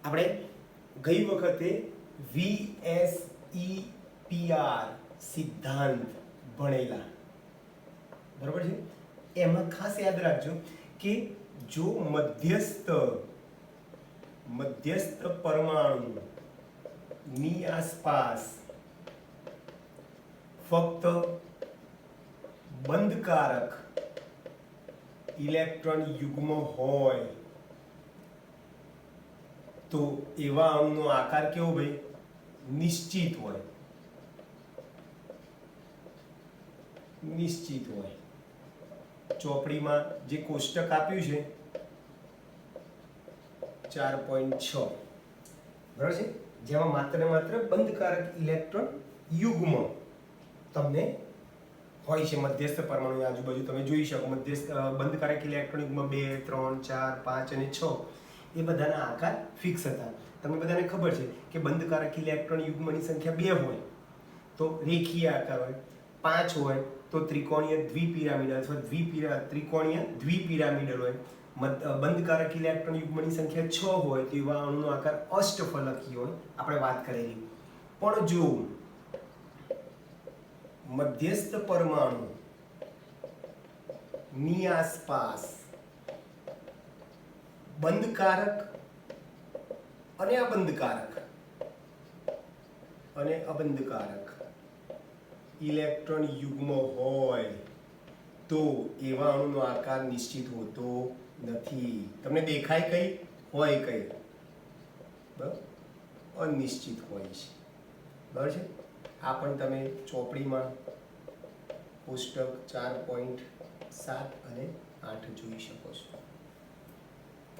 આપણે ગઈ વખતે VSEPR સિદ્ધાંત ભણેલા, બરાબર છે. એમાં ખાસ યાદ રાખજો કે જો મધ્યસ્થ પરમાણુની આસપાસ ફક્ત બંધકારક ઇલેક્ટ્રોન યુગ્મ હોય તો એવા અણુનો આકાર કેવો ભાઈ? નિશ્ચિત હોય. ચોપડીમાં જે કોષ્ટક આપ્યું છે 4.6, બરાબર છે, જેમાં માત્ર ને માત્ર બંધકારક ઇલેક્ટ્રોન યુગ્મ તમને હોય છે. મધ્યસ્થ પરમાણુની આજુબાજુ તમે જોઈ શકો બંધકારક ઇલેક્ટ્રોન યુગ્મ 2, 3, 4, 5 અને 6 એ બધાના આકાર ફિક્સ હતા. તમને બધાને ખબર છે કે બંધકારક ઇલેક્ટ્રોન યુગ્મની સંખ્યા 2 હોય તો રેખીય આકાર હોય, 5 હોય તો ત્રિકોણીય દ્વિપિરામિડલ અથવા ત્રિકોણીય દ્વિપિરામિડલ હોય. બંધકારક ઇલેક્ટ્રોન યુગ્મની સંખ્યા 6 હોય તો એવા અણુનો આકાર અષ્ટફલકી હોય, આપણે વાત કરેલી. પણ જો મધ્યસ્થ પરમાણુ ની આસપાસ બંધકારક અને અબંધકારક ઇલેક્ટ્રોન યુગ્મ હોય તો એવા અણુનો આકાર નિશ્ચિત હોતો નથી. તમને દેખાય કઈ હોય કઈ? બરાબર, અનિશ્ચિત હોય છે. બરાબર છે. આ પણ તમે ચોપડીમાં કોષ્ટક 4.7 અને 8 જોઈ શકો છો.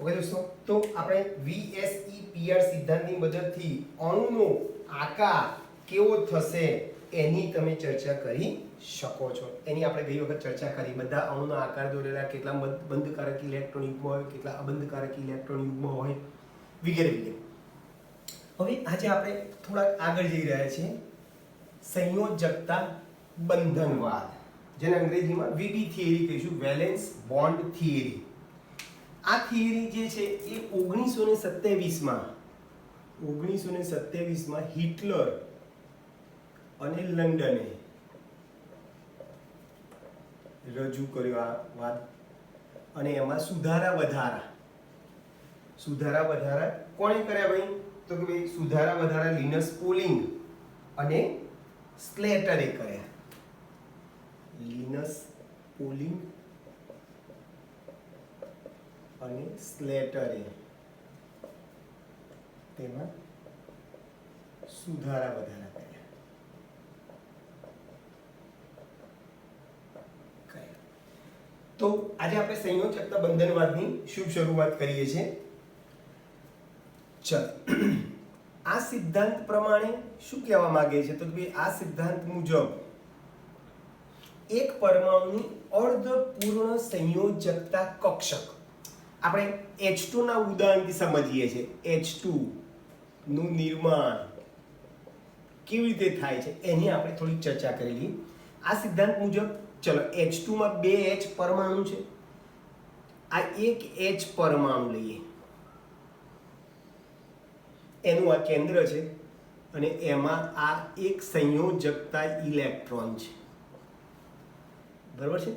ઓકે દોસ્તો, તો આપણે VSEPR સિદ્ધાંતની મદદથી અણુનો આકાર કેવો થશે એની તમે ચર્ચા કરી શકો છો. એની આપણે ગઈ વખત ચર્ચા કરી. બધા અણુના આકાર દોરેલા, કેટલા બંધકારક ઇલેક્ટ્રોન યુગ્મ હોય, કેટલા અબંધકારક ઇલેક્ટ્રોન યુગ્મ હોય, વગેરે વગેરે. હવે આજે આપણે થોડાક આગળ જઈ રહ્યા છીએ. સંયોજકતા બંધનવાદ, જેને અંગ્રેજીમાં VB થિયરી કહીશું, વેલેન્સ બોન્ડ થિયરી. આ થિયરી જે છે એ 1927માં હિટલર અને લંડને રજૂ કર્યો આ વાત. અને એમાં સુધારા વધારા કોણે કર્યા ભાઈ? તો કે ભાઈ સુધારા વધારા લિનસ પોલિંગ અને સ્લેટરે કર્યા. લિનસ પોલિંગ અને સ્લેટરે તેમાં સુધારા વધારા કર્યા. તો આજે આપણે સંયોજકતા બંધનવાદની શુભ શરૂઆત કરીએ છીએ. ચલો, આ સિદ્ધાંત પ્રમાણે શું કહેવા માંગે છે? તો કે આ સિદ્ધાંત મુજબ એક પરમાણુની અર્ધપૂર્ણ સંયોજકતા કક્ષક, આપણે H2 ના ઉદાહરણથી સમજીએ છીએ. H2 નું નિર્માણ કેવી રીતે થાય છે એની આપણે થોડી ચર્ચા કરેલી. આ સિદ્ધાંત મુજબ ચલો H2 માં 2 H પરમાણુ છે. આ એક H પરમાણુ લઈએ, એનું આ કેન્દ્ર છે અને એમાં આ એક સંયોજકતા ઇલેક્ટ્રોન છે. બરાબર છે.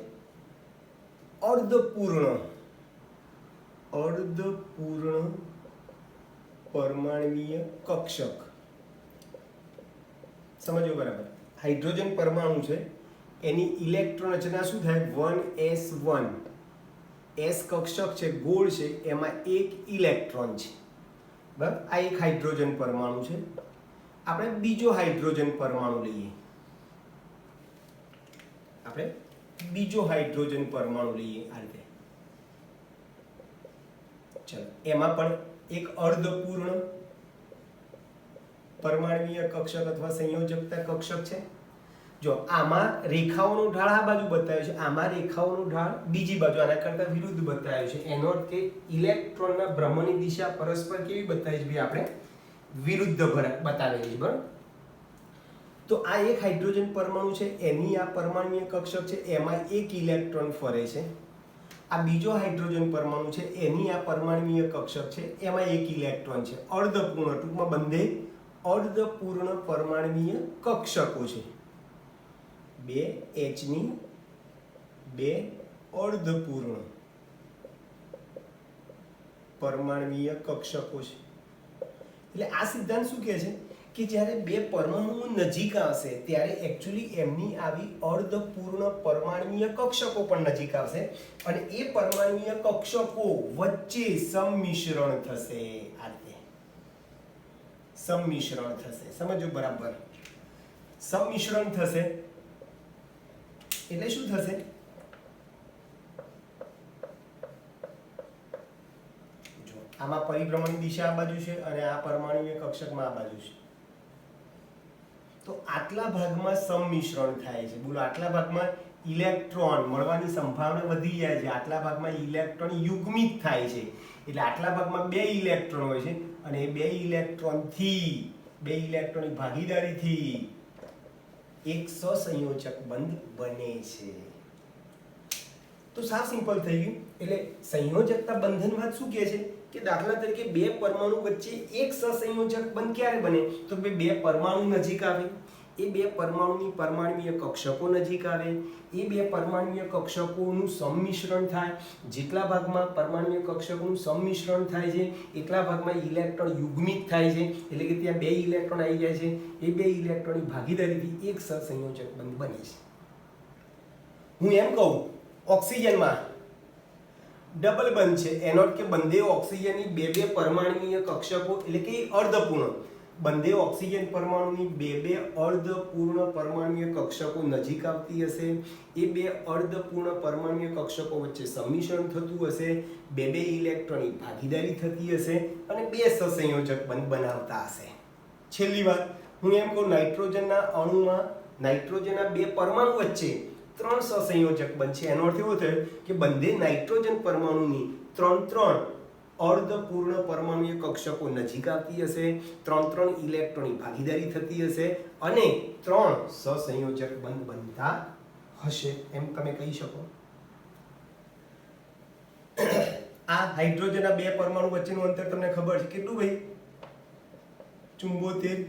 અર્ધપૂર્ણ પરમાણ્વીય કક્ષક સમજો બરાબર. હાઇડ્રોજન પરમાણુ છે, એની ઇલેક્ટ્રોન રચના શું થાય? 1s1. s કક્ષક છે, ગોળ છે, એમાં એક ઇલેક્ટ્રોન છે. બરાબર. આ એક હાઇડ્રોજન પરમાણુ છે. આપણે બીજો હાઇડ્રોજન પરમાણુ લઈએ. આ રીતે. ચલો, એમાં પણ એક અર્ધપૂર્ણ પરમાણ્વીય કક્ષક અથવા સંયોજકતા કક્ષક છે. જો આમાં રેખાઓનો ઢાળ આ બાજુ બતાવ્યો છે, આમાં રેખાઓનો ઢાળ બીજી બાજુ આના કરતા વિરુદ્ધ બતાવ્યો છે. એનો અર્થ કે ઇલેક્ટ્રોનના ભ્રમણની દિશા પરસ્પર કેવી બતાવી છે? આપણે વિરુદ્ધ બતાવેલી છે. બરાબર. તો આ એક હાઇડ્રોજન પરમાણુ છે, એની આ પરમાણ્વીય કક્ષક છે, એમાં એક ઇલેક્ટ્રોન ફરે છે. આ બીજો હાઇડ્રોજન પરમાણુ છે એની આ પરમાણ્વીય કક્ષક છે એમાં એક ઇલેક્ટ્રોન છે અર્ધપૂર્ણ, ટૂંકમાં બંને અર્ધપૂર્ણ પરમાણ્વીય કક્ષકો છે. 2 H ની 2 અર્ધપૂર્ણ પરમાણ્વીય કક્ષકો છે. એટલે આ સિદ્ધાંત શું કહે છે કે જ્યારે બે પરમાણુઓ નજીક આવશે ત્યારે એકચ્યુઅલી એમની આવી અર્ધપૂર્ણ પરમાણ્વીય કક્ષકો પણ નજીક આવશે અને એ પરમાણ્વીય કક્ષકો વચ્ચે સંમિશ્રણ થશે. આ રીતે સંમિશ્રણ થશે. સમજો બરાબર. સંમિશ્રણ થશે એટલે શું થશે? જો આમાં પરિભ્રમણની દિશા આ બાજુ છે અને આ પરમાણુય કક્ષકમાં આ બાજુ છે. તો આટલા ભાગમાં સંમિશ્રણ થાય છે. બોલો, આટલા ભાગમાં ઇલેક્ટ્રોન મળવાની સંભાવના વધી જાય છે. આટલા ભાગમાં ઇલેક્ટ્રોન યુગ્મિત થાય છે. એટલે આટલા ભાગમાં 2 ઇલેક્ટ્રોન હોય છે અને એ 2 ઇલેક્ટ્રોનની ભાગીદારીથી એક સહસંયોજક બંધ બને છે. તો સાવ સિમ્પલ થઈ ગયું. એટલે સંયોજકતા બંધનમાં શું કહે છે કે દાખલા તરીકે 2 પરમાણુ વચ્ચે એક સહસંયોજક બંધ ક્યારે બને? તો કે 2 પરમાણુ નજીક આવે, એ 2 પરમાણુની પરમાણ્વીય કક્ષકો નજીક આવે, એ 2 પરમાણ્વીય કક્ષકોનું સંમિશ્રણ થાય. જેટલા ભાગમાં પરમાણ્વીય કક્ષકોનું સંમિશ્રણ થાય છે એટલા ભાગમાં ઇલેક્ટ્રોન યુગ્મિત થાય છે. એટલે કે ત્યાં 2 ઇલેક્ટ્રોન આવી જાય છે. એ 2 ઇલેક્ટ્રોનની ભાગીદારીથી એક સહસંયોજક બંધ બને છે. હું એમ કહું, ઓક્સિજનમાં ડબલ બંધ છે. એનો અર્થ કે બંને ઓક્સિજનની 2 પરમાણ્વીય કક્ષકો એટલે કે અર્ધપૂર્ણ, બંને ઓક્સિજન પરમાણુની 2 અર્ધપૂર્ણ પરમાણ્વીય કક્ષકો નજીક આવતી હશે. એ 2 અર્ધપૂર્ણ પરમાણ્વીય કક્ષકો વચ્ચે સંમિશ્રણ થતું હશે, 2 ઇલેક્ટ્રોનની ભાગીદારી થતી હશે અને 2 સહસંયોજક બંધ બનાવતા હશે. છેલ્લી વાત, હું એમ કહું, નાઇટ્રોજનના અણુમાં નાઇટ્રોજનના 2 પરમાણુ વચ્ચે 3 સહસંયોજક બંધ છે. એનો અર્થ એવો થયો કે બંને નાઇટ્રોજન પરમાણુની 3 અર્ધપૂર્ણ પરમાણ્વીય કક્ષકો નજીક આવતી હશે, 3 ઇલેક્ટ્રોનની ભાગીદારી થતી હશે અને 3 સહસંયોજક બંધ બનતા હશે. એમ તમે કહી શકો. આ હાઇડ્રોજનના 2 પરમાણુ વચ્ચેનું અંતર તમને ખબર છે કેટલું ભાઈ? 74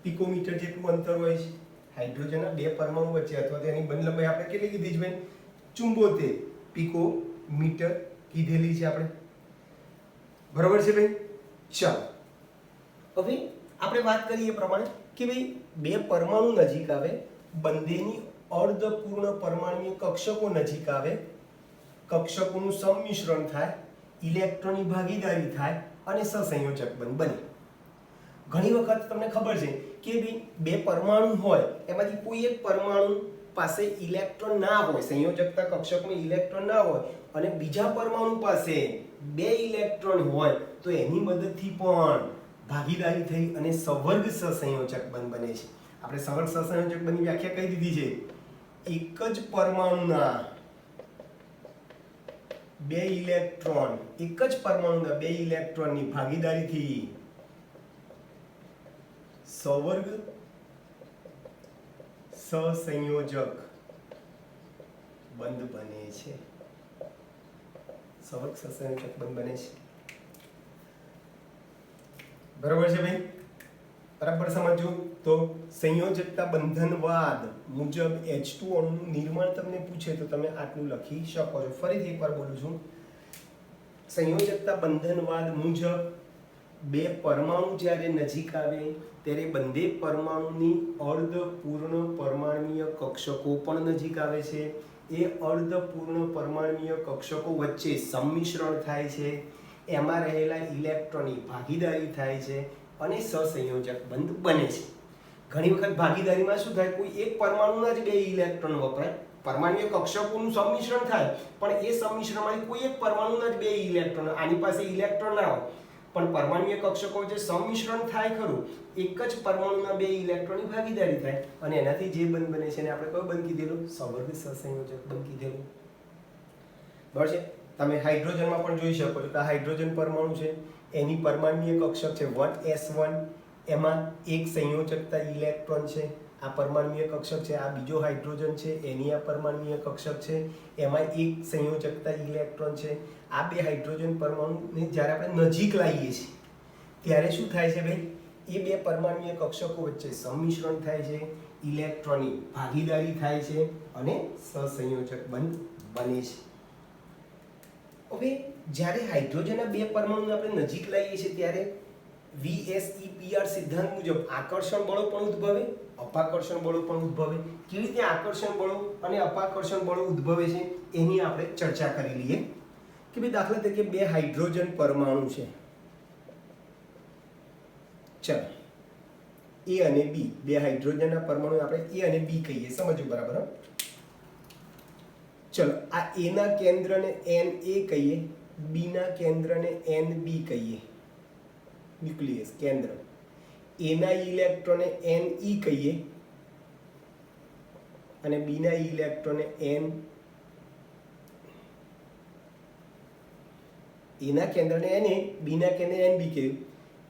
પિકોમીટર જેટલું અંતર હોય છે હાઇડ્રોજનના 2 પરમાણુ વચ્ચે, અથવા તો એની બંધ લંબાઈ આપણે કેટલી કીધી છે ભાઈ? 74 પિકોમીટર કીધેલી છે આપણે. બરોબર છે ભાઈ? ચાલો હવે આપણે વાત કરીએ પ્રમાણે કે ભાઈ 2 પરમાણુ નજીક આવે, બંનેની અર્ધપૂર્ણ પરમાણ્વીય કક્ષકો નજીક આવે, કક્ષકોનું સંમિશ્રણ થાય, ઇલેક્ટ્રોનની ભાગીદારી થાય અને સહસંયોજક બંધ બને. ઘણી વખત તમને ખબર છે કે ભાઈ 2 પરમાણુ હોય એમાંથી કોઈ એક પરમાણુ પાસે ઇલેક્ટ્રોન ના હોય, સંયોજકતા કક્ષકમાં ઇલેક્ટ્રોન ના હોય અને બીજા પરમાણુ પાસે 2 ઇલેક્ટ્રોન હોય તો એની મદદથી પણ ભાગીદારી થઈ અને સવર્ગ સહસંયોજક બંધ બને છે. આપણે સવર્ગ સહસંયોજક બંધની વ્યાખ્યા કહી દીધી છે. એક જ પરમાણુના 2 ઇલેક્ટ્રોન, એક જ પરમાણુના 2 ઇલેક્ટ્રોનની ભાગીદારીથી સવર્ગ સહસંયોજક બંધ બને છે. સવર્ગ સહસંયોજક બંધ બને છે. બરાબર છે ભાઈ? બરાબર સમજો. તો સંયોજકતા બંધનવાદ મુજબ H2 અણુનું નિર્માણ તમને પૂછે તો તમે આટલું લખી શકો છો. ફરીથી એકવાર બોલું છું. સંયોજકતા બંધનવાદ મુજબ 2 પરમાણુ જ્યારે નજીક આવે ત્યારે બંને પરમાણુની અર્ધપૂર્ણ પરમાણ્વીય કક્ષકો પણ નજીક આવે છે. એ અર્ધપૂર્ણ પરમાણ્વીય કક્ષકો વચ્ચે સંમિશ્રણ થાય છે, એમાં રહેલા ઇલેક્ટ્રોનની ભાગીદારી થાય છે અને સહસંયોજક બંધ બને છે. ઘણી વખત ભાગીદારીમાં શું થાય, કોઈ એક પરમાણુના જ 2 ઇલેક્ટ્રોન વપરાય, પરમાણ્વીય કક્ષકોનું સંમિશ્રણ થાય પણ એ સંમિશ્રણમાંથી કોઈ એક પરમાણુના જ 2 ઇલેક્ટ્રોન, આની પાસે ઇલેક્ટ્રોન ના હોય પણ પરમાણ્વીય કક્ષકો જે સંમિશ્રણ થાય ખરું, એક જ પરમાણુના 2 ઇલેક્ટ્રોનની ભાગીદારી થાય અને એનાથી જે બંધ બને છે એને આપણે કયો બંધ કીધેલું? સવર્ગ સહસંયોજક બંધ કીધેલું. બરાબર છે? તમે હાઇડ્રોજનમાં પણ જોઈ શકો છો કે આ હાઇડ્રોજન પરમાણુ છે, એની પરમાણ્વીય કક્ષક છે 1s1, એમાં એક સંયોજકતા ઇલેક્ટ્રોન છે. આ પરમાણ્વીય કક્ષક છે, આ બીજો હાઇડ્રોજન છે, એની આ પરમાણ્વીય કક્ષક છે, એમાં એક સંયોજકતા ઇલેક્ટ્રોન છે. આ બે હાઇડ્રોજન પરમાણુને જ્યારે આપણે નજીક લાવીએ છીએ ત્યારે શું થાય છે ભાઈ? એ બે પરમાણ્વીય કક્ષકો વચ્ચે સંમિશ્રણ થાય છે, ઇલેક્ટ્રોનની ભાગીદારી થાય છે અને સહસંયોજક બને છે. હવે જ્યારે હાઇડ્રોજનના બે પરમાણુને આપણે નજીક લાવીએ છીએ ત્યારે VSEPR સિદ્ધાંત મુજબ આકર્ષણ બળો પણ ઉદ્ભવે, અપાકર્ષણ બળો પણ ઉદ્ભવે. કેવી રીતે આકર્ષણ બળો અને અપાકર્ષણ બળો ઉદ્ભવે છે એની આપણે ચર્ચા કરી લઈએ. કે ભાઈ દાખલા તરીકે બે હાઇડ્રોજન પરમાણુ છે, ચલો A અને B, બે હાઇડ્રોજનના પરમાણુ આપણે A અને B કહીએ, સમજો બરાબર. ચલો આ A ના કેન્દ્રને NA કહીએ, B ના કેન્દ્રને NB કહીએ, ન્યુક્લિયસ કેન્દ્ર. A ના ઇલેક્ટ્રોનને Ne કહીએ અને B ના ઇલેક્ટ્રોનને A ના કેન્દ્રને Na, B ના કેન્દ્રને NB કહ્યું.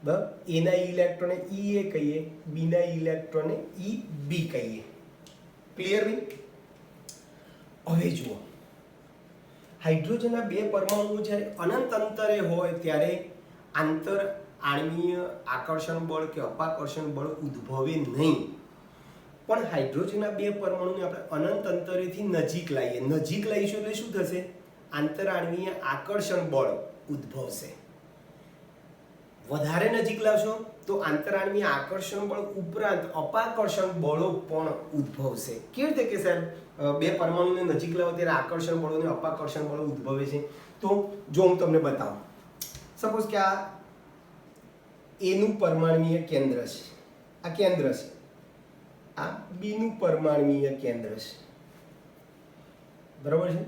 બરાબર. A ના ઇલેક્ટ્રોનને Ea કહીએ, B ના ઇલેક્ટ્રોનને EB કહીએ. ક્લિયર ભાઈ? હવે જુઓ, હાઇડ્રોજનના બે પરમાણુઓ જ્યારે અનંત અંતરે હોય ત્યારે આંતર આણ્વીય આકર્ષણ બળ કે અપાકર્ષણ બળ ઉદ્ભવે નહીં. પણ હાઇડ્રોજનના બે પરમાણુને આપણે અનંત અંતરેથી નજીક લાવીએ, નજીક લાવીશું એટલે શું થશે? આંતર આણ્વીય આકર્ષણ બળ ઉદ્ભવશે. વધારે નજીક લાવશો તો આંતરાણ્વીય આકર્ષણ બળ ઉપરાંત અપાકર્ષણ બળો પણ ઉદ્ભવશે. કેવી રીતે કે સાહેબ બે પરમાણુને નજીક લાવો ત્યારે આકર્ષણ બળો અને અપાકર્ષણ બળો ઉદ્ભવે છે? તો જો હું તમને બતાવું, સપોઝ કે આ A નું પરમાણ્વીય કેન્દ્ર છે, આ કેન્દ્ર છે, આ B નું પરમાણ્વીય કેન્દ્ર છે, બરાબર છે.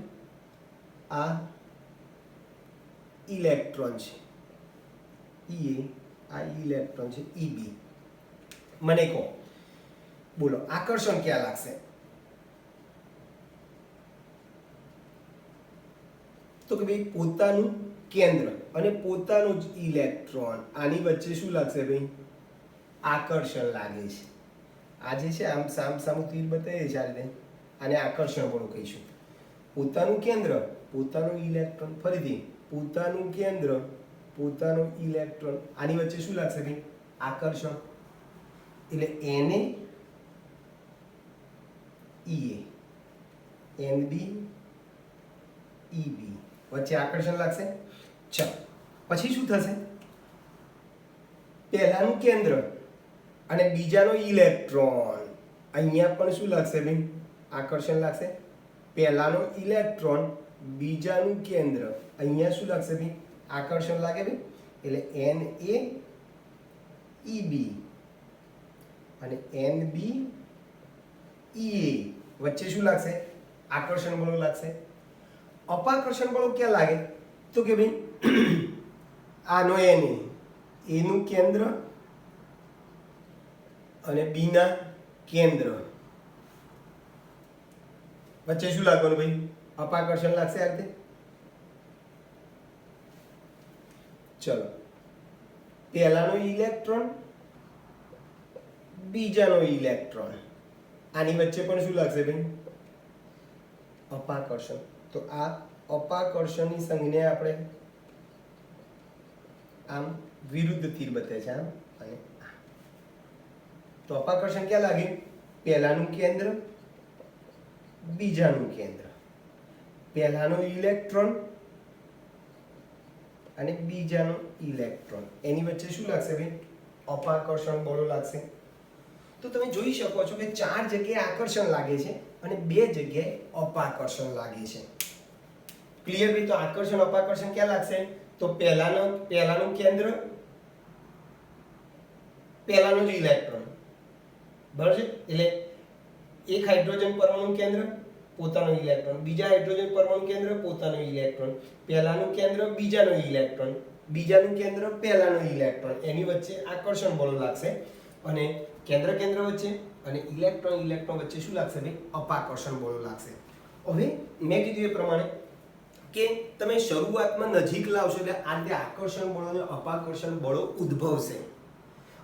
આ ઇલેક્ટ્રોન છે Ea, આ ઇલેક્ટ્રોન છે EB. મને કહો, બોલો આકર્ષણ ક્યાં લાગશે? તો કે ભાઈ પોતાનું કેન્દ્ર અને પોતાનું જ ઇલેક્ટ્રોન, આની વચ્ચે શું લાગશે ભાઈ? આકર્ષણ લાગે છે. આ જે છે આમ સામું તીર બતાવીએ છે આ રીતે, આને આકર્ષણ બળ કહીશું. પોતાનું કેન્દ્ર, પોતાનું ઇલેક્ટ્રોન, ફરીથી પોતાનું કેન્દ્ર, પોતાનો ઇલેક્ટ્રોન, આની વચ્ચે શું લાગશે ભાઈ? આકર્ષણ. એટલે Na Ea, Nb Eb વચ્ચે આકર્ષણ લાગશે. ચાલો પછી શું થશે? પહેલાનું કેન્દ્ર અને બીજાનો ઇલેક્ટ્રોન, અહીંયા પણ શું લાગશે ભાઈ? આકર્ષણ લાગશે. પહેલાનો ઇલેક્ટ્રોન, બીજાનું કેન્દ્ર, અહીંયા શું લાગશે ભાઈ? આકર્ષણ લાગે ભાઈ. એટલે Na Eb અને Nb Ea વચ્ચે શું લાગશે? આકર્ષણ બળો લાગશે. અપાકર્ષણ બળો ક્યાં લાગે? તો કે ભાઈ આનો Na, A નું કેન્દ્ર અને B ના કેન્દ્ર વચ્ચે શું લાગવાનું ભાઈ? અપાકર્ષણ લાગશે આ રીતે. ચલો પહેલાનો ઇલેક્ટ્રોન, બીજાનો ઇલેક્ટ્રોન, આની વચ્ચે પણ શું લાગશે ભાઈ? અપાકર્ષણ. તો આ અપાકર્ષણની સંજ્ઞા આપણે આમ વિરુદ્ધ તીર બતાવે છે, આમ અને તો અપાકર્ષણ ક્યાં લાગે? પહેલાનું કેન્દ્ર, બીજાનું કેન્દ્ર, પહેલાનો ઇલેક્ટ્રોન અને બીજાનો ઇલેક્ટ્રોન, એની વચ્ચે શું લાગશે ભાઈ? અપાકર્ષણ બળો લાગશે. તો તમે જોઈ શકો છો કે 4 જગ્યાએ આકર્ષણ લાગે છે અને 2 જગ્યાએ અપાકર્ષણ લાગે છે. ક્લિયર ભાઈ? તો આકર્ષણ અપાકર્ષણ ક્યાં લાગશે? તો પહેલાનું કેન્દ્ર, પહેલાનો જ ઇલેક્ટ્રોન, બરાબર છે. એટલે એક હાઇડ્રોજન પરમાણુ કેન્દ્ર, પોતાનો ઇલેક્ટ્રોન, બીજા હાઇડ્રોજન પરમાણુ કેન્દ્ર, પોતાનો ઇલેક્ટ્રોન, પહેલાનું કેન્દ્ર, બીજાનો ઇલેક્ટ્રોન, બીજાનું કેન્દ્ર, પહેલાનો ઇલેક્ટ્રોન, એની વચ્ચે આકર્ષણ બળ લાગશે. અને કેન્દ્ર વચ્ચે અને ઇલેક્ટ્રોન વચ્ચે શું લાગશે ભાઈ? અપાકર્ષણ બળ લાગશે. હવે મેં કીધું એ પ્રમાણે કે તમે શરૂઆતમાં નજીક લાવશો એટલે આ રીતે આકર્ષણ બળો અને અપાકર્ષણ બળો ઉદ્ભવશે.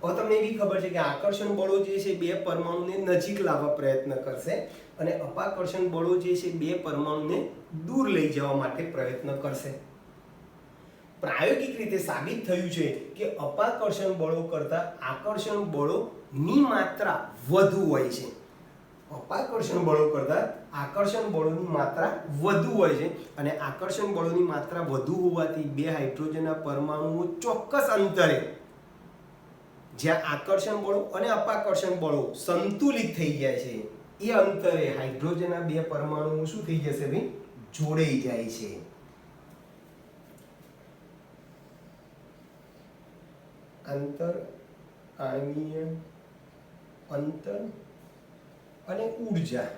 હવે તમને એવી ખબર છે કે આકર્ષણ બળો જે છે બે પરમાણુને નજીક લાવવા પ્રયત્ન કરશે અને અપાકર્ષણ બળો જે છે બે પરમાણુને દૂર લઈ જવા માટે પ્રયત્ન કરશે. પ્રાયોગિક રીતે સાબિત થયું છે કે અપાકર્ષણ બળો કરતાં આકર્ષણ બળોની માત્રા વધુ હોય છે. અપાકર્ષણ બળો કરતાં આકર્ષણ બળોની માત્રા વધુ હોય છે અને આકર્ષણ બળોની માત્રા વધુ હોવાથી બે હાઇડ્રોજનના પરમાણુઓ ચોક્કસ અંતરે જ્યાં આકર્ષણ બળો અને અપાકર્ષણ બળો સંતુલિત થઈ જાય છે એ અંતરે હાઇડ્રોજનના બે પરમાણુઓ શું થઈ જશે ભાઈ? જોડાઈ જાય છે. અંતર, આણ્વીય અંતર અને ઊર્જા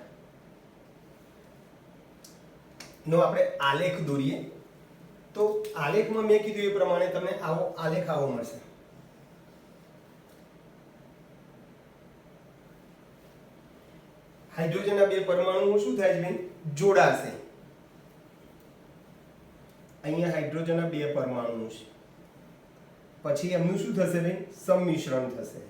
નો આપણે આલેખ દોરીએ તો આલેખમાં મેં કીધું એ પ્રમાણે તમને આવો આલેખ આવો મળશે. હાઇડ્રોજનના બે પરમાણુઓ શું થાય છે? જોડાશે. અહીંયા હાઇડ્રોજનના બે પરમાણુ છે, પછી એમનું શું થશે ભાઈ? સંમિશ્રણ થશે.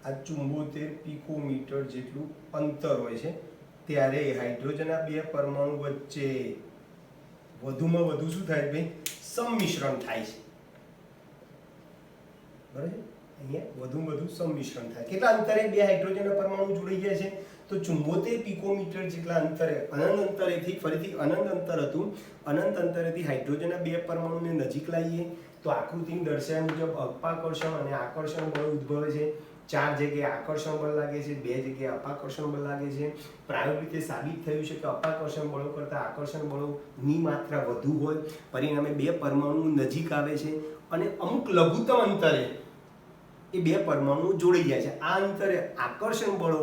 આ 74 પિકોમીટર જેટલું અંતર હોય છે ત્યારે હાઇડ્રોજનના બે પરમાણુ વચ્ચે વધુમાં વધુ શું થાય ભાઈ? સંમિશ્રણ થાય છે. બરાબર છે? અહીંયા વધુમાં વધુ સંમિશ્રણ થાય. કેટલા અંતરે બે હાઇડ્રોજનના પરમાણુ જોડાઈ જાય છે? તો 74 પિકોમીટર જેટલા અંતરે, અનંત અંતરેથી, ફરીથી અનંત અંતર હતું, અનંત અંતરેથી હાઇડ્રોજનના બે પરમાણુને નજીક લાવીએ તો આકૃતિમાં દર્શાવ્યા મુજબ અપાકર્ષણ અને આકર્ષણ બળ ઉદ્ભવે છે. 4 જગ્યાએ આકર્ષણ બળ લાગે છે, 2 જગ્યાએ અપાકર્ષણ બળ લાગે છે. પ્રાયોગિક રીતે સાબિત થયું છે કે અપાકર્ષણ બળો કરતાં આકર્ષણ બળોની માત્રા વધુ હોય, પરિણામે બે પરમાણુ નજીક આવે છે અને અમુક લઘુત્તમ અંતરે એ બે પરમાણુ જોડાઈ જાય છે. આ અંતરે આકર્ષણ બળો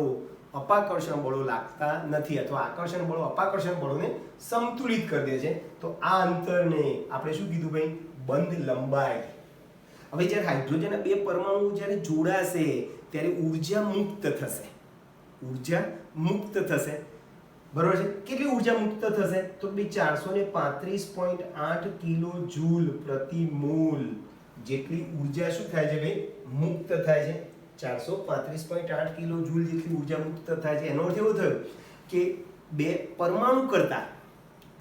અપાકર્ષણ બળો લાગતા નથી અથવા આકર્ષણ બળો અપાકર્ષણ બળોને સંતુલિત કરી દે છે. તો આ અંતરને આપણે શું કીધું ભાઈ? બંધ લંબાઈ. હવે જ્યારે હાઇડ્રોજનના બે પરમાણુ જ્યારે જોડાશે ત્યારે ઉર્જા મુક્ત થશે. ઉર્જા મુક્ત થશે. બરોબર છે? કેટલી ઉર્જા મુક્ત થશે? તો ભાઈ 435.8 કિલો જૂલ પ્રતિ મોલ જેટલી ઉર્જા શું થાય છે ભાઈ? મુક્ત થાય છે. 435.8 કિલો જૂલ જેટલી ઉર્જા મુક્ત થાય છે. એનો અર્થ એવો થયો કે બે પરમાણુ કરતા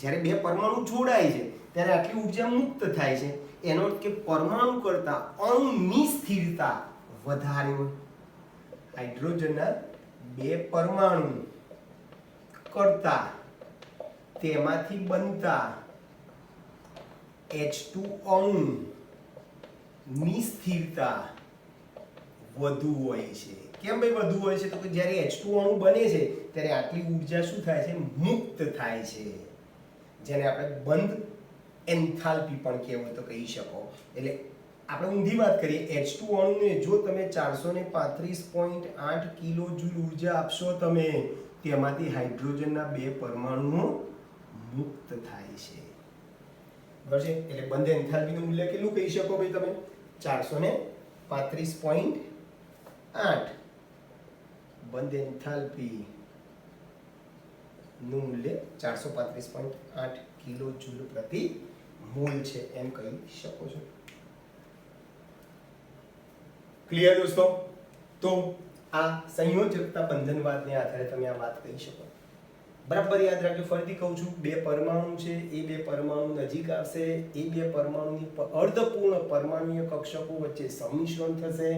જ્યારે બે પરમાણુ જોડાય છે ત્યારે આટલી ઉર્જા મુક્ત થાય છે. એનો અર્થ કે પરમાણુ કરતા અણુની સ્થિરતા વધારે હોય. હાઇડ્રોજનના બે પરમાણુ કરતા તેમાંથી બનતા H2 અણુની સ્થિરતા વધુ હોય છે. કેમ ભાઈ વધુ હોય છે? તો કે જ્યારે H2 અણુ બને છે ત્યારે આટલી ઉર્જા શું થાય છે? મુક્ત થાય છે, જેને આપણે બંધ એન્થાલ્પી પણ કહેવાય તો કહી શકો. એટલે આપણે ઊંધી વાત કરીએ, H2 અણુને જો તમે 435.8 કિલો જૂલ ઉર્જા આપશો તમે, તેમાંથી હાઇડ્રોજનના બે પરમાણુઓ મુક્ત થાય છે. બરાબર છે? એટલે બંધ એન્થાલ્પીનું મૂલ્ય કેટલું કહી શકો ભાઈ તમે? 435.8. બંધ એન્થાલ્પી નું મૂલ્ય 435.8 કિલો જૂલ પ્રતિ મોલ છે એમ કહી શકો છો. ક્લિયર દોસ્તો? તો આ સંયોજકતા બંધનવાદને આધારે તમે આ વાત કહી શકો. બરાબર યાદ રાખજો. ફરીથી કહું છું, બે પરમાણુ છે, એ બે પરમાણુ નજીક આવશે, એ બે પરમાણુની અર્ધપૂર્ણ પરમાણુય કક્ષકો વચ્ચે સંમિશ્રણ થશે.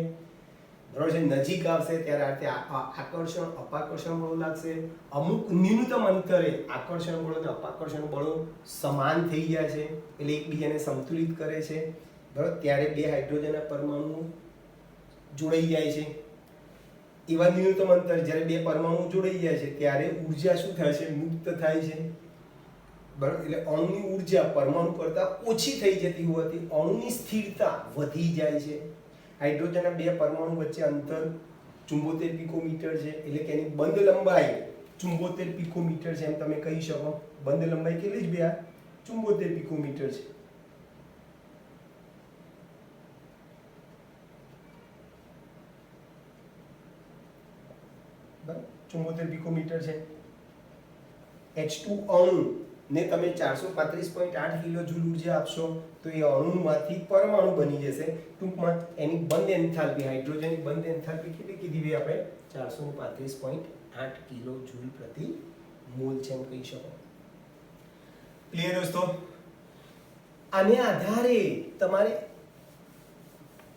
બરાબર છે? નજીક આવશે ત્યારે આકર્ષણ અપાકર્ષણ બળો લાગશે. અમુક ન્યૂનતમ અંતરે આકર્ષણ બળો અને અપાકર્ષણ બળો સમાન થઈ જાય છે એટલે એકબીજાને સંતુલિત કરે છે. બરાબર? ત્યારે બે હાઇડ્રોજનના પરમાણુ જોડાઈ જાય છે. એવા ન્યૂનતમ અંતર જ્યારે બે પરમાણુ જોડાઈ જાય છે ત્યારે ઉર્જા શું થાય છે? મુક્ત થાય છે. બરાબર? એટલે અણુની ઉર્જા પરમાણુ કરતાં ઓછી થઈ જતી હોવાથી અણુની સ્થિરતા વધી જાય છે. હાઇડ્રોજનના બે પરમાણુ વચ્ચે અંતર 74 પિકોમીટર છે એટલે કે એની બંધ લંબાઈ 74 પિકોમીટર છે એમ તમે કહી શકો. બંધ લંબાઈ કેટલી જ બે? 74 પિકોમીટર છે. બરાબર? 74 પિકોમીટર છે. H2 અણુ ને તમે 435.8 કિલો જૂલ ઉર્જા આપશો તો એ અણુમાંથી પરમાણુ બની જશે. ટૂંકમાં એની બંધ એન્થાલ્પી, હાઇડ્રોજનની બંધ એન્થાલ્પી કેટલી કીધી ભાઈ આપણે? 435.8 કિલો જૂલ પ્રતિ મોલ છે એમ કહી શકો. ક્લિયર દોસ્તો? આને આધારે તમારે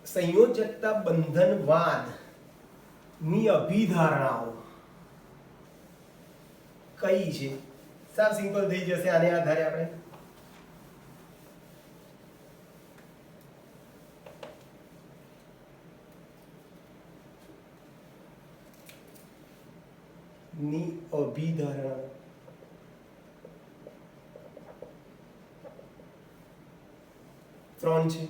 સંયોજકતા બંધનવાદ ની અભિધારણાઓ કઈ છે સાવ સિમ્પલ થઈ જશે આને આધારે આપણે. ની અભિધારણા ત્રણ છે.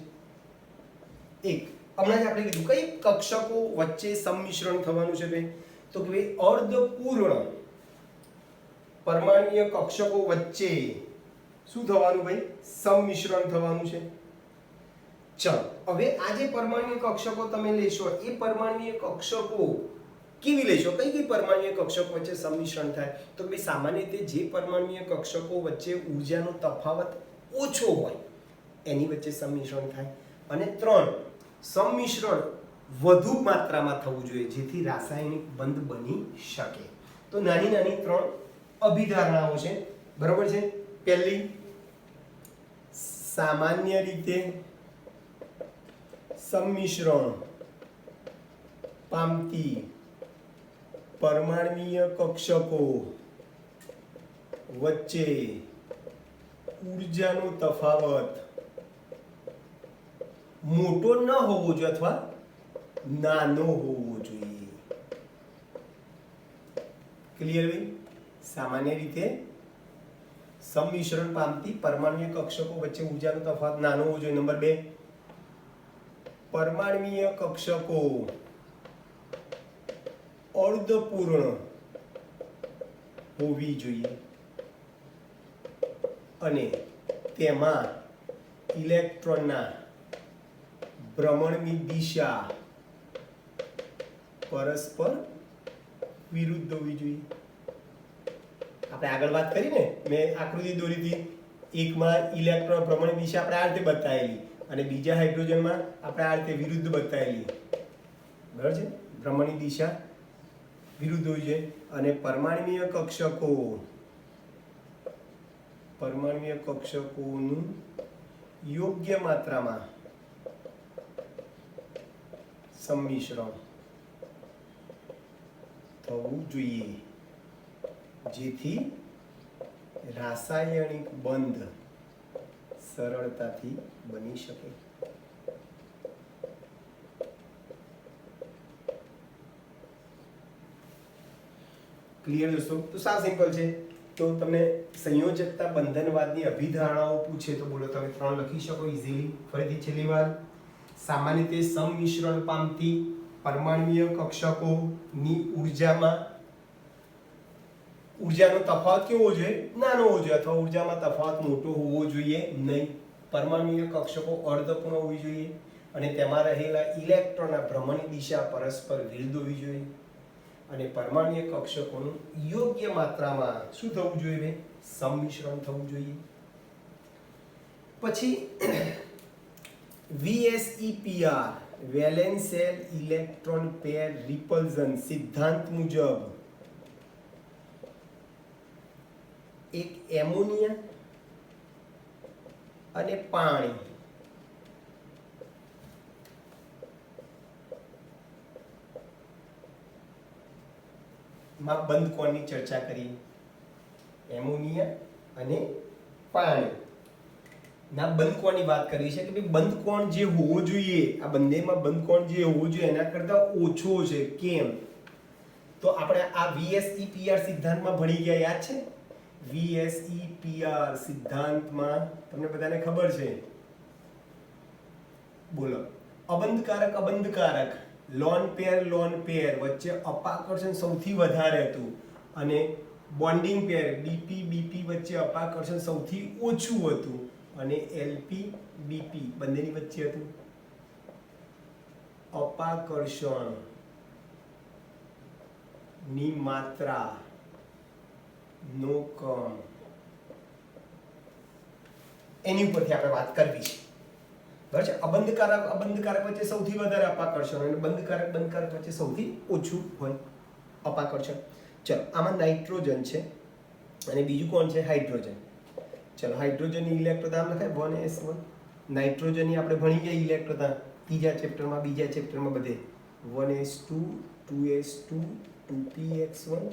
એક હમણાં જ આપણે કીધું કઈ કક્ષકો વચ્ચે સંમિશ્રણ થવાનું છે ભાઈ? તો કે ભાઈ અર્ધપૂર્ણ પરમાણ્વીય કક્ષકો વચ્ચે શું થવાનું ભાઈ? સંમિશ્રણ થવાનું છે. ચલો હવે આ જે પરમાણ્વીય કક્ષકો તમે લેશો એ પરમાણ્વીય કક્ષકો કેવી લેશો? કઈ કઈ પરમાણ્વીય કક્ષકો વચ્ચે સંમિશ્રણ થાય? તો ભાઈ સામાન્ય રીતે જે પરમાણ્વીય કક્ષકો વચ્ચે ઊર્જાનો તફાવત ઓછો હોય એની વચ્ચે સંમિશ્રણ થાય. અને ત્રણ, સંમિશ્રણ વધુ માત્રામાં થવું જોઈએ જેથી રાસાયણિક બંધ બની શકે. તો નાની નાની ત્રણ અભિધારણાઓ છે, બરોબર છે. પહેલી, સામાન્ય રીતે સંમિશ્રણ પામતી પરમાણ્વીય કક્ષકો વચ્ચે ઊર્જાનો તફાવત મોટો ન હોવો જોઈએ અથવા નાનો હોવો જોઈએ. ક્લિયર ભાઈ? સામાન્ય રીતે સંમિશ્રણ પામતી પરમાણ્વીય કક્ષકો વચ્ચે ઊર્જાનો તફાવત નાનો હોવો જોઈએ. નંબર 2, પરમાણ્વીય કક્ષકો અર્ધપૂર્ણ હોવી જોઈએ અને તેમાં ઇલેક્ટ્રોનના ભ્રમણની દિશા પરસ્પર વિરુદ્ધ હોવી જોઈએ. આપણે આગળ વાત કરી ને, મેં આકૃતિ દોરી હતી. એકમાં ઇલેક્ટ્રોન ભ્રમણની દિશા આપણે આ રીતે બતાવેલી અને બીજા હાઇડ્રોજનમાં આપણે આ રીતે વિરુદ્ધ બતાવેલી. બરાબર છે? ભ્રમણની દિશા વિરુદ્ધ હોવી જોઈએ. અને પરમાણ્વીય કક્ષકોનું યોગ્ય માત્રામાં સંમિશ્રણ થવું જોઈએ જેથી રાસાયણિક બંધ સરળતાથી બની શકે. ક્લિયર દોસ્તો? તો સાવ સિમ્પલ છે. તો તમને સંયોજકતા બંધનવાદની અભિધારણાઓ પૂછે તો બોલો તમે 3 લખી શકો ઇઝીલી. ફરીથી છેલ્લી વાર, સામાન્ય રીતે સંમિશ્રણ પામતી પરમાણ્વીય કક્ષકોની ઊર્જાનો તફાવત કેવો હોવો જોઈએ? નાનો હોવો જોઈએ અથવા ઊર્જામાં તફાવત મોટો હોવો જોઈએ નહીં. પરમાણ્વીય કક્ષકો અર્ધપૂર્ણ હોવી જોઈએ અને તેમાં રહેલા ઇલેક્ટ્રોનના ભ્રમણની દિશા પરસ્પર વિરુદ્ધ હોવી જોઈએ. અને પરમાણ્વીય કક્ષકોનું યોગ્ય માત્રામાં શું થવું જોઈએ? સંમિશ્રણ થવું જોઈએ. પછી VSEPR valence shell electron pair repulsion સિદ્ધાંત મુજબ એક એમોનિયા અને પાણી માં બંધ કોણની ચર્ચા કરી. એમોનિયા અને પાણી ના બંધ કોણની વાત કરી છે કે ભાઈ બંધ કોણ જે હોવો જોઈએ, આ બંનેમાં બંધ કોણ જે હોવો જોઈએ એના કરતા ઓછો છે. કેમ? તો આપણે આ VSEPR સિદ્ધાંતમાં ભણી ગયા, યાદ છે? VSEPR સિદ્ધાંતમાં તમને બધાને ખબર છે. બોલો. અબંધકારક લોન પેર વચ્ચે અપાકર્ષણ સૌથી વધારે હતું અને બોન્ડિંગ પેર BP વચ્ચે અપાકર્ષણ સૌથી ઓછું હતું અને LP-BP બંનેની વચ્ચે હતું અપાકર્ષણ ની માત્રા નો કણ એની ઉપરથી આપણે વાત કરવી છે. બરાબર છે. અબંધકારક વચ્ચે સૌથી વધારે અપાકર્ષણ અને બંધકારક વચ્ચે સૌથી ઓછું હોય અપાકર્ષણ. ચલો, આમાં નાઇટ્રોજન છે અને બીજું કોણ છે? હાઇડ્રોજન. ચલો, હાઇડ્રોજનની ઇલેક્ટ્રોન લખાય 1s1. નાઇટ્રોજનની આપણે ભણી ગયા ઇલેક્ટ્રોન ત્રીજા ચેપ્ટરમાં, બીજા ચેપ્ટરમાં બધે 1s2, 2s2, 2px1,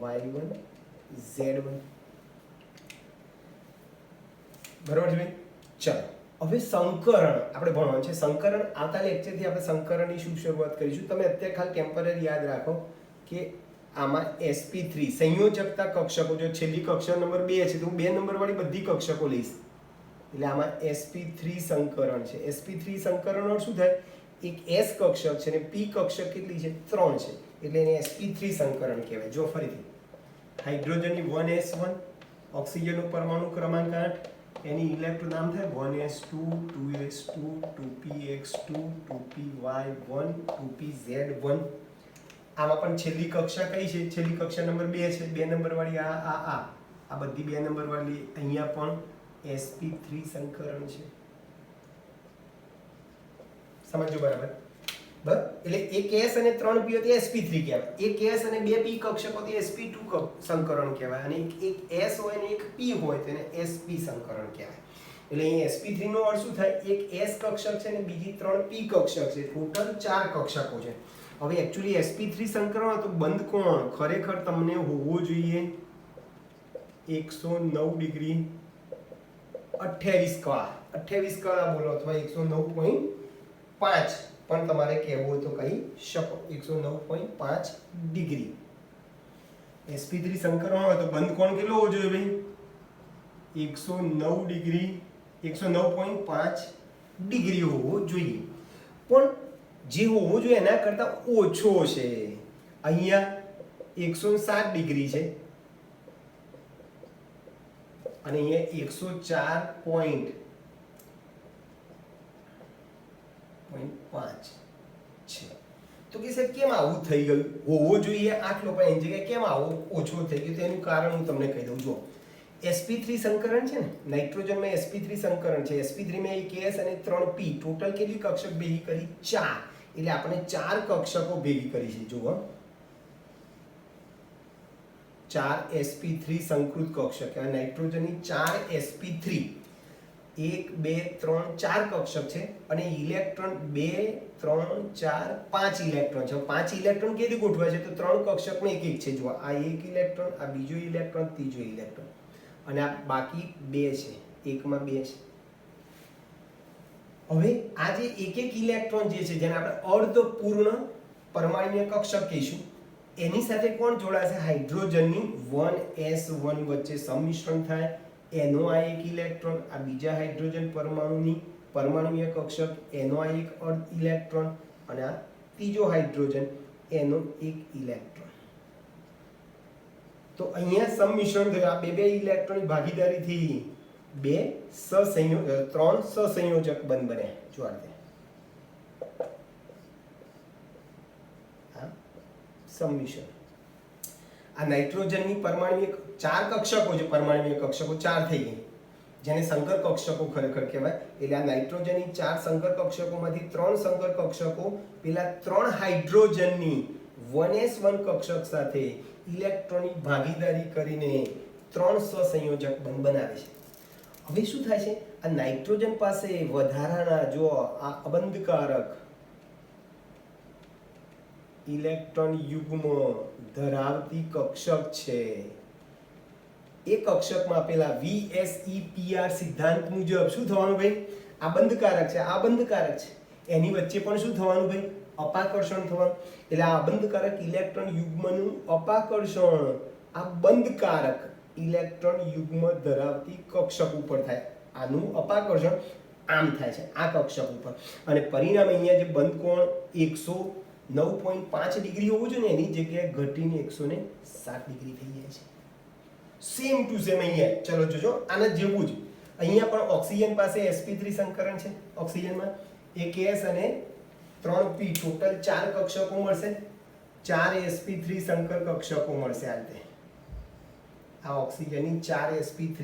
y1, z1. બરાબર છે ભાઈ? ચલો, હવે સંકરણ આપણે ભણવાનું છે. સંકરણ આવતા લેક્ચરથી આપણે સંકરણની શું શરૂઆત કરીશું. તમે અત્યારે ખાલી ટેમ્પરરી યાદ રાખો કે આમાં sp3 સંયોજકતા કક્ષકો, જો છેલ્લી કક્ષક નંબર 2 છે તો હું 2 નંબર વાળી બધી કક્ષકો લઈશ. એટલે આમાં sp3 સંકરણ છે. sp3 સંકરણ શું થાય? એક s કક્ષક છે અને p કક્ષક કેટલી છે? 3 છે. એટલે એને sp3 સંકરણ કહેવાય. જો ફરીથી હાઇડ્રોજનની 1s1, ઓક્સિજનનો પરમાણુ ક્રમાંક 8, એની ઇલેક્ટ્રોન નામ થાય 1s2, 2s2, 2px2, 2py1, 2pz1. આમાં પણ છેલ્લી કક્ષા કઈ છે? છેલ્લી કક્ષા નંબર 2 છે. 2 નંબર વાળી આ બધી 2 નંબર વાળી અહીંયા પણ sp3 સંકરણ છે. સમજો બરાબર? એટલે એક s અને 3p હોય તો sp3 કહેવાય. એક s અને 2p કક્ષક હોય તો sp2 સંકરણ કહેવાય. અને એક s હોય અને એક p હોય તો એને sp સંકરણ કહેવાય. એટલે અહીં sp3 નો અર્થ શું થાય? એક s કક્ષક છે અને બીજી 3 p કક્ષક છે. ટોટલ 4 કક્ષકો છે. હવે એકચ્યુઅલી sp3 સંકરણ તો બંધ કોણ ખરેખર તમને હોવો જોઈએ 109 ડિગ્રી 28 કળા બોલો, અથવા 109.5 પણ તમારે કહેવું હોય તો કહી શકો. 109.5 ડિગ્રી sp3 સંકરણ હોય તો બંધ કોણ કેટલો હોવો જોઈએ ભાઈ? 109 ડિગ્રી 109.5 ડિગ્રી હોવો જોઈએ. પણ જે હોવો જોઈએ એના કરતા ઓછો છે. અહીંયા 107 ડિગ્રી છે અને અહીંયા 104.5 છે. તો કે સાહેબ કેમ આવું થઈ ગયું? હોવો જોઈએ આટલો પણ એની જગ્યાએ કેમ આવું ઓછો થઈ ગયું? તેનું કારણ હું તમને કહી દઉં. જો sp3 સંકરણ છે ને, નાઇટ્રોજનમાં sp3 સંકરણ છે. sp3 માં એક s અને 3p, ટોટલ કેટલી કક્ષક ભેગી કરી? 4. એટલે આપણે 4 કક્ષકો ભેગી કરી છે. જુઓ, 4 sp3 સંકૃત કક્ષક. નાઇટ્રોજનની 4 sp3, 1 2 3 4 કક્ષક છે અને ઇલેક્ટ્રોન 2 3 4 5 ઇલેક્ટ્રોન છે. 5 ઇલેક્ટ્રોન કેવી ગોઠવાય છે? તો 3 કક્ષકમાં એક એક છે. જુઓ, આ એક ઇલેક્ટ્રોન, આ બીજો ઇલેક્ટ્રોન, ત્રીજો ઇલેક્ટ્રોન, અને આ બાકી 2 છે. એકમાં 2 છે. હવે આ જે એક એક ઇલેક્ટ્રોન જે છે, જેને આપણે અર્ધપૂર્ણ પરમાણુય કક્ષક કહીશું, એની સાથે કોણ જોડાશે? હાઇડ્રોજનની 1s1 વચ્ચે સંમિશ્રણ થાય. એનો આ એક ઇલેક્ટ્રોન, આ બીજા હાઇડ્રોજન પરમાણુની પરમાણુય કક્ષક, એનો આ એક અર્ધ ઇલેક્ટ્રોન, અને આ ત્રીજો હાઇડ્રોજન, એનો એક ઇલેક્ટ્રોન. તો અહીંયા સંમિશ્રણ થયું. આ બે ઇલેક્ટ્રોનની ભાગીદારીથી 3 સહસંયોજક બંધ બન્યા. જો આ સંમિશ્રણ. આ નાઇટ્રોજનની પરમાણુય 4 કક્ષકો છે. પરમાણુય કક્ષકો 4 થઈ ગઈ, જેને સંકર કક્ષકો ખરેખર કહેવાય. એટલે આ નાઇટ્રોજનની 4 સંકર કક્ષકોમાંથી 3 સંકર કક્ષકો પેલા 3 હાઇડ્રોજનની 1s1 કક્ષક સાથે ઇલેક્ટ્રોનની ભાગીદારી કરીને 3 સહસંયોજક બંધ બનાવે છે. હવે શું થાય છે? આ નાઇટ્રોજન પાસે વધારાના, જો આ અબંધકારક ઇલેક્ટ્રોન યુગ્મ ધરાવતી કક્ષક છે. એ કક્ષકમાં આપેલા VSEPR સિદ્ધાંત મુજબ શું થવાનું ભાઈ? આ બંધકારક છે, આ બંધકારક છે, એની વચ્ચે પણ શું થવાનું ભાઈ? અપાકર્ષણ થવાનું. એટલે આ અબંધકારક ઇલેક્ટ્રોન યુગ્મનું અપાકર્ષણ આ બંધકારક ઇલેક્ટ્રોન યુગ્મ ધરાવતી કક્ષક ઉપર થાય. આનું અપાકર્ષણ આમ થાય છે આ કક્ષક ઉપર, અને પરિણામે અહીંયા જે બંધ કોણ 109.5 ડિગ્રી હોવું જોઈએ ને, એની જગ્યાએ ઘટીને 107 ડિગ્રી થઈ જાય છે. સેમ ટુ સેમ અહીંયા. ચલો જોજો, આના જેવું જ અહીંયા પણ ઓક્સિજન પાસે sp3 સંકરણ છે. ઓક્સિજનમાં એક s અને 3p, ટોટલ 4 કક્ષકો મળશે. 4 sp3 સંકર કક્ષકો મળશે. આ રીતે આ ઓક્સિજનની 4 sp3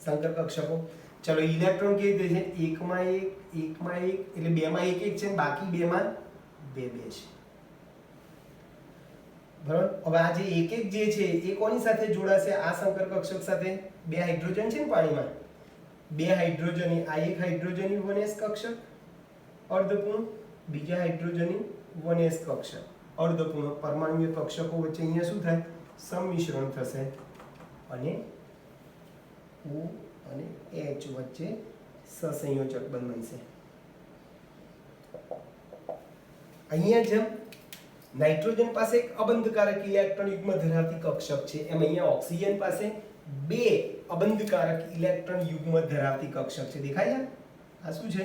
સંકર કક્ષકો. ચલો ઇલેક્ટ્રોન કેવી રીતે છે? એકમાં એક એટલે બેમાં એક છે, બાકી બેમાં બે છે. બરાબર. હવે આ જે એક જે છે એ કોની સાથે જોડાશે? આ સંકર કક્ષક સાથે. બે હાઇડ્રોજન છે ને પાણીમાં, બે હાઇડ્રોજન, આ એક હાઇડ્રોજનની 1s કક્ષક અર્ધપૂર્ણ, બીજા હાઇડ્રોજનની 1s કક્ષક અર્ધપૂર્ણ. પરમાણુય કક્ષકો વચ્ચે અહીંયા શું થાય? સંમિશ્રણ થશે અને O અને H વચ્ચે સહસંયોજક બંધ બનશે. અહીંયા જેમ નાઇટ્રોજન પાસે એક અબંધકારક ઇલેક્ટ્રોન યુગ્મ ધરાવતી કક્ષક છે, એમ અહીંયા ઓક્સિજન પાસે બે અબંધકારક ઇલેક્ટ્રોન યુગ્મ ધરાવતી કક્ષક છે. દેખાય છે? આ શું છે?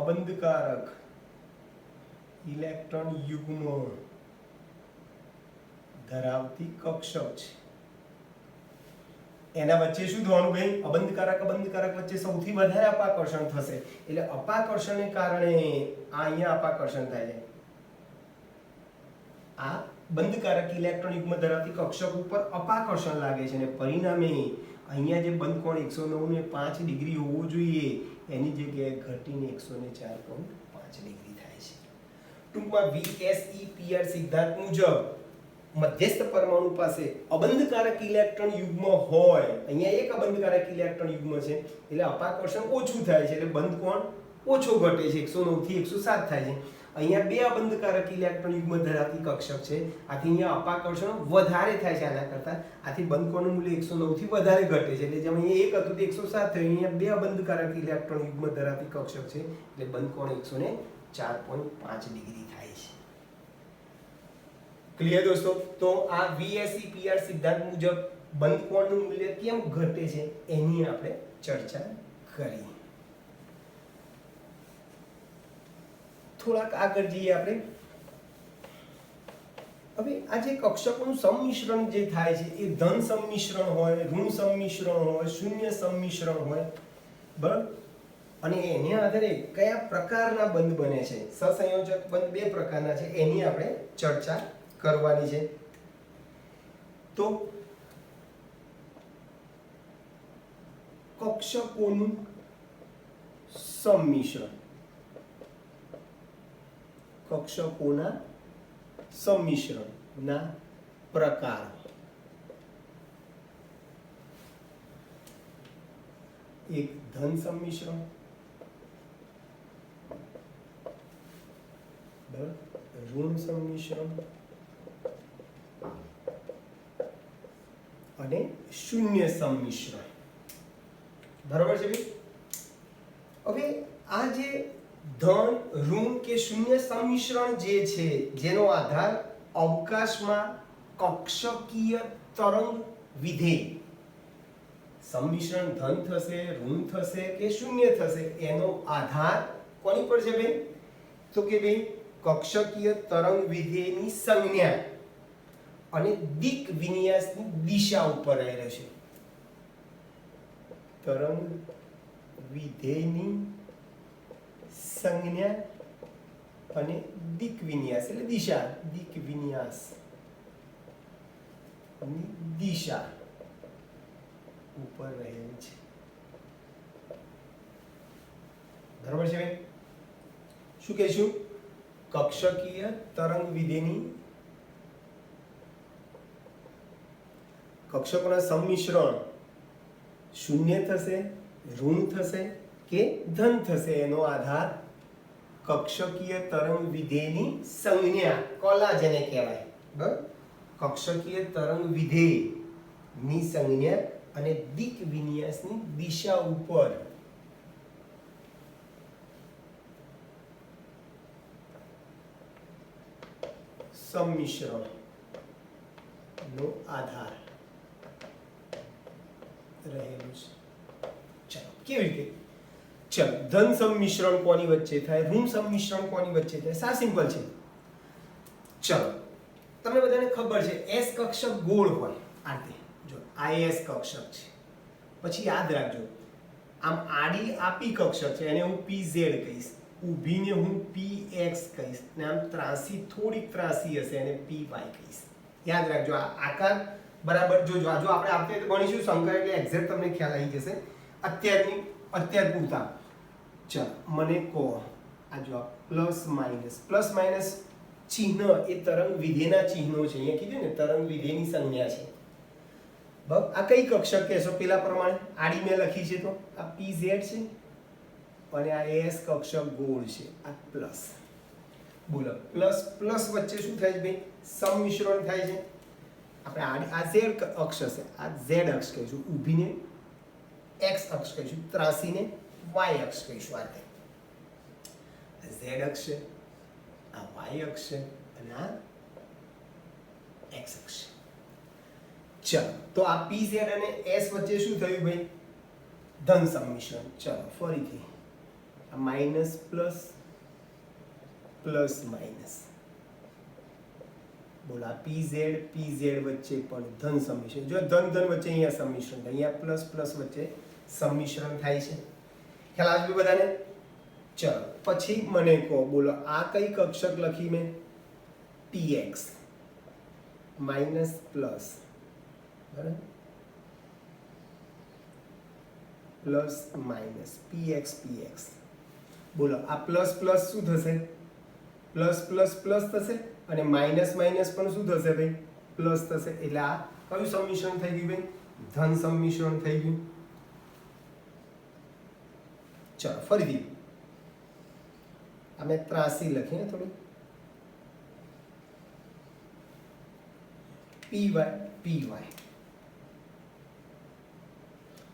અબંધકારક ઇલેક્ટ્રોન યુગ્મ ધરાવતી કક્ષક છે. એના વચ્ચે શું થવાનું ભાઈ? અબંધકારક વચ્ચે સૌથી વધારે અપાકર્ષણ થશે. એટલે અપાકર્ષણને કારણે આ અહીંયા અપાકર્ષણ થાય છે. આ બંધકારક ઇલેક્ટ્રોન યુગ્મ ધરાવતી કક્ષક ઉપર અપાકર્ષણ લાગે છે અને પરિણામે અહીંયા જે બંધ કોણ 109.5 ડિગ્રી હોવો જોઈએ એની જગ્યાએ ઘટીને 104.5 ડિગ્રી થાય છે. ટૂંકમાં VSEPR સિદ્ધાંત મુજબ મધ્યસ્થ પરમાણુ પાસે અબંધકારક ઇલેક્ટ્રોન યુગ્મ હોય, અહીંયા એક અબંધકારક ઇલેક્ટ્રોન યુગ્મ છે એટલે અપાકર્ષણ ઓછું થાય છે, એટલે બંધ કોણ ઓછો ઘટે છે, 109 થી 107 થાય છે. અહીંયા બે અબંધકારક ઇલેક્ટ્રોન યુગ્મ ધરાવતી કક્ષક છે, આથી અહીંયા અપાકર્ષણ વધારે થાય છે આના કરતા, આથી બંધ કોણનું મૂલ્ય 109 થી વધારે ઘટે છે. એટલે જેમ અહીંયા એક હતું તે 107 થયું, અહીંયા બે અબંધકારક ઇલેક્ટ્રોન યુગ્મ ધરાવતી કક્ષક છે એટલે બંધ કોણ 104.5 ડિગ્રી થાય છે. ક્લિયર દોસ્તો? તો આ VSEPR સિદ્ધાંત મુજબ બંધ કોણનું મૂલ્ય કેમ ઘટે છે એની આપણે ચર્ચા કરી. થોડાક આગળ જઈએ આપણે. હવે આ જે કક્ષકોનું સંમિશ્રણ જે થાય છે એ ધન સંમિશ્રણ હોય, ઋણ સંમિશ્રણ હોય, શૂન્ય સંમિશ્રણ હોય, બરાબર. અને એના આધારે કયા પ્રકારના બંધ બને છે, સહસંયોજક બંધ બે પ્રકારના છે, એની આપણે ચર્ચા કરવાની છે. તો કક્ષકોનું સંમિશ્રણ, કક્ષકોના સંમિશ્રણના પ્રકાર. એક ધન સંમિશ્રણ, ઋણ સંમિશ્રણ અને શૂન્ય સંમિશ્રણ. બરાબર છે? હવે આ જે ધન, ઋણ કે શૂન્ય સંમિશ્રણ જે છે જેનો આધાર અવકાશમાં કક્ષકીય તરંગ વિધેય, સંમિશ્રણ ધન થશે, ઋણ થશે કે શૂન્ય થશે, એનો આધાર કોની પર છે ભાઈ? તો કે ભાઈ કક્ષકીય તરંગ વિધેયની સંજ્ઞા અને દિક વિન્યાસની દિશા ઉપર રહેલો છે. તરંગ વિધેયની સંજ્ઞા અને દિક વિન્યાસ એટલે દિશા, દિક વિન્યાસ ની દિશા ઉપર રહેલ છે. બરાબર છે? શું કહેશું? કક્ષકીય તરંગ વિધેયની કક્ષકોના સંમિશ્રણ શૂન્ય થશે, ઋણ થશે કે ધન થશે એનો આધાર કક્ષકીય તરંગ વિધેયની સંજ્ઞા, કલા જેને કહેવાય, બરાબર. કક્ષકીય તરંગ વિધેયની સંજ્ઞા અને દિક વિન્યાસની દિશા ઉપર સંમિશ્રણ નો આધાર રહેલું છે. ચલો કેવી રીતે? ચલો ધન સંમિશ્રણ કોની વચ્ચે થાય, ઋણ સંમિશ્રણ કોની વચ્ચે થાય? સા સિમ્પલ છે. ચલો તમને બધાને ખબર છે S કક્ષક ગોળ હોય આ રીતે. જો આ S કક્ષક છે, પછી યાદ રાખજો આમ આડી આપી કક્ષક છે એને હું PZ કહીશ, ઊભીને હું PX કહીશ, ને આમ ત્રાસી થોડીક ત્રાસી હશે એને PY કહીશ. યાદ રાખજો આ આકાર બરાબર જોજો. જો આપણે આપણે ભણીશું શંકર એટલે એક્ઝેક્ટ તમને ખ્યાલ આવી જશે. અત્યાર પૂરતા ચાલો મને કહો આ જો પ્લસ માઇનસ ચિહ્ન એ તરંગ વિધેયના ચિહ્નો છે અહીંયા કીધું ને તરંગ વિધેયની સંજ્ઞા છે આ કઈ કક્ષક કહેશો પેલા પ્રમાણે આડી મેં લખી છે તો આ pz છે અને આ s કક્ષક ગોળ છે આ પ્લસ બોલો પ્લસ પ્લસ વચ્ચે શું થાય છે ભાઈ સંમિશ્રણ થાય છે આપણે આ z અક્ષ છે આ z અક્ષ કહીશું ઊભીને x અક્ષ કહીશું ત્રાસીને y અક્ષ કહીશું આ z અક્ષ છે આ y અક્ષ છે અને આ x અક્ષ ચાલો તો આ pz અને s વચ્ચે શું થયું ભાઈ ધન સંમિશ્રણ ચાલો ફરીથી આ માઈનસ પ્લસ પ્લસ માઈનસ બોલો આ pz વચ્ચે પણ ધન સંમિશ્રણ જો ધન વચ્ચે અહીંયા સંમિશ્રણ થાય અહીંયા પ્લસ પ્લસ વચ્ચે સંમિશ્રણ થાય છે ખ્યાલ આવ્યો બધાને ચાલો પછી મને કહો બોલો આ કઈ કક્ષક લખી મેં px માઈનસ પ્લસ બરાબર પ્લસ માઈનસ px બોલો આ પ્લસ પ્લસ શું થશે પ્લસ પ્લસ પ્લસ થશે અને માઇનસ માઇનસ પણ શું થશે ભાઈ પ્લસ થશે એટલે આ કયું સંમિશ્રણ થઈ ગયું ભાઈ ધન સંમિશ્રણ થઈ ગયું ચાલો ફરીથી અમે ત્રાસી લખીએ ને થોડું py